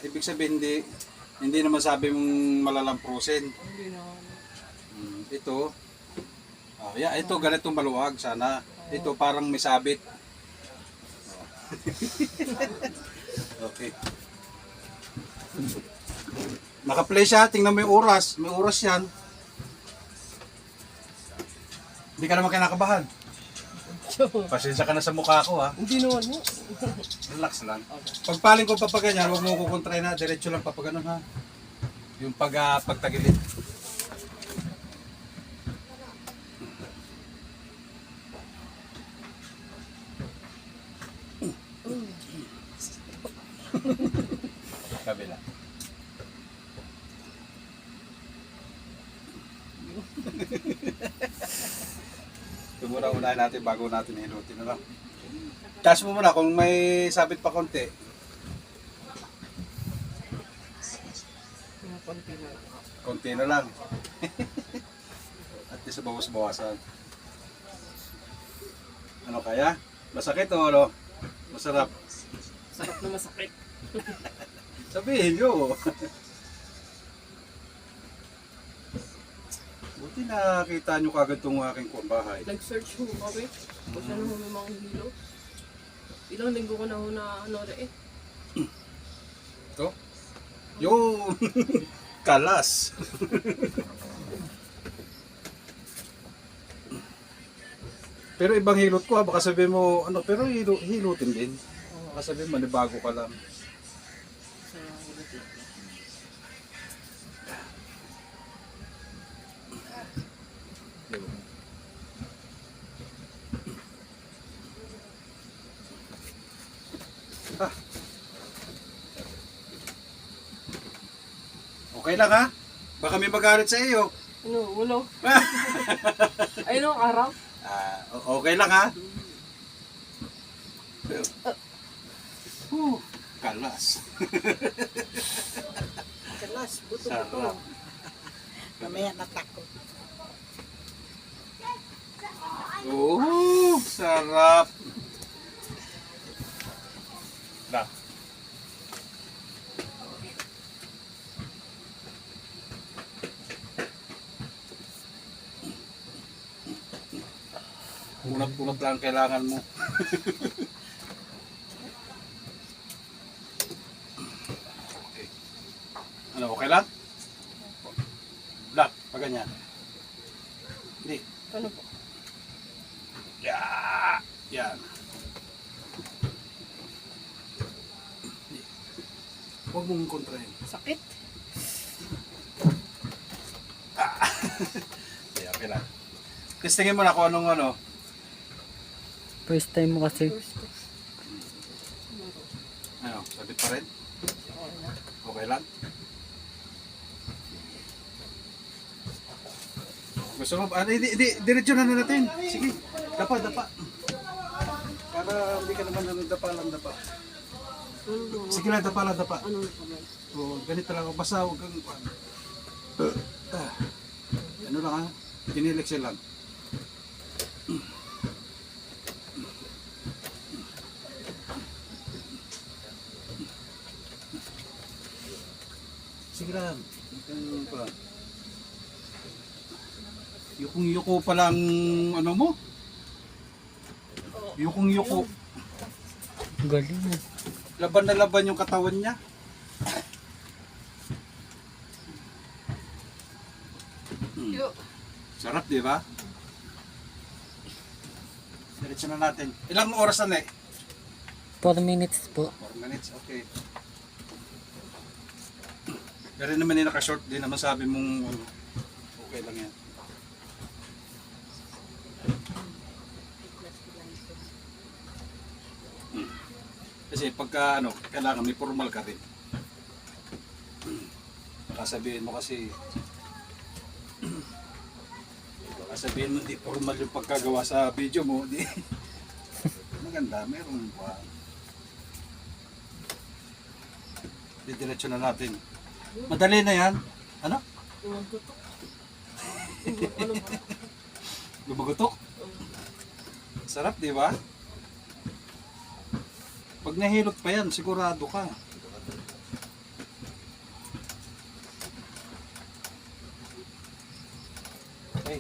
Ibig sabihin hindi naman sabi mong malalamprosin. Hindi na. Ito, ito ganitong maluwag sana. Ito parang may sabit. Okay. Naka-play siya, tingnan mo yung oras. May oras yan. Hindi ka naman kinakabahan. Pasensya ka na sa mukha ko ha. Hindi naman mo. Relax lang. Pagpaling ko pa ganyan, huwag mo kukontray na. Diretso lang pa ganun ha. Yung pagtagilid. Kabila. Ito muna unahin natin bago natin hilutin. Ano? Taas mo muna kung may sabit pa konti. Konti na. Konti na lang. At least bawas-bawasan. Ano kaya? Masakit o ano? Masarap? Sarap na masakit. Sabihin nyo. Buti nakita nyo kagad itong aking bahay. Nag-search ho kami. Kung saan ho may mga hilo. Ilang linggo ko na ho na ano eh. Ito? Yung kalas. Pero ibang hilot ko ha. Baka sabihin mo, ano, pero hilutin din. Baka sabihin manibago ka lang. Sa hilot lang. Okay lang ha? Baka may magalit sa iyo. Ano, ulo. Ayun ang araw. Okay lang ha? Kalas. Kalas, buto-buto. Sarap. Mamaya natakot. Sarap. Na. Unat-unat lang kailangan mo. Okay. Ano, okay lang? Black, pa ganyan. Hindi. Ano po? Yan. Huwag mong kontrahin. Sakit? Okay lang. Testingin mo na kung anong ano. First time mo kasi. First test. Ano, sabit pa rin? Okay lang? Gusto mo? Diretso na natin. Sige, dapa. Para hindi ka naman dapa. Sige lang, dapa. Ano na kamay? O, ganito lang. Basta huwag kang... Ano lang ha? Inilexel lang. Sige lang. Yukong-yuko pa lang ano mo? Yukong-yuko. Galing na. Laban na laban yung katawan niya. Yo. Sarap, di ba? Diretso na natin. Ilang oras na 4 minutes po. 4 minutes, okay. Pero naman yung naka-short, di naman sabi mong okay lang yan. Kasi pagka kailangan may formal ka rin. Baka sabihin mo kasi sabihin mo di formal yung pagkagawa sa video mo, di maganda, meron pa. Didiretso na natin. Madali na yan. Ano? Gumagutok. Gumagutok? Sarap, di ba? Pag nahilot pa yan, sigurado ka.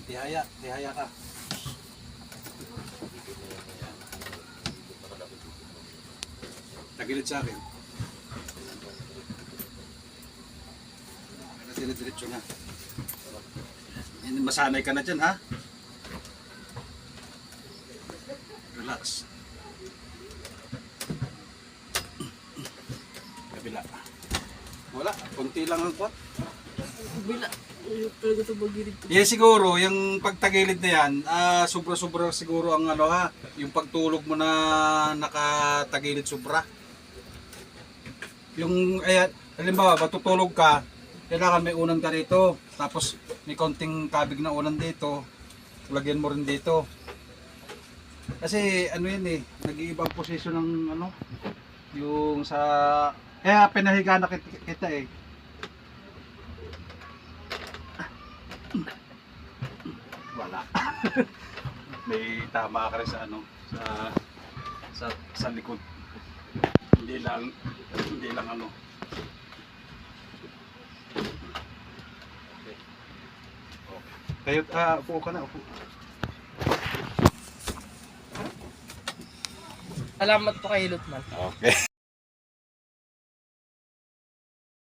Tihaya ka. Tagilid sa akin. Dire-diretso na. Masanay ka na dyan, ha? Relax. Kabila. Wala, konti lang ang kwat. Bila. Ayun talaga ito magilid ko. Yeah, siguro, yung pagtagilid na yan, sobra-sobra siguro ang ano ha, yung pagtulog mo na nakatagilid sobra. Yung, ayan, halimbawa, matutulog ka, kailangan may unan ka rito, tapos may konting kabig na unan dito, lagyan mo rin dito. Kasi ano yun eh, nag-iibang posisyon ng ano, yung sa, kaya pinahiga na kita eh. Wala. May tama ka rin sa ano, sa likod. Hindi lang ano. Kayo, upo ka na, upo. Salamat po kay Lutman. Okay.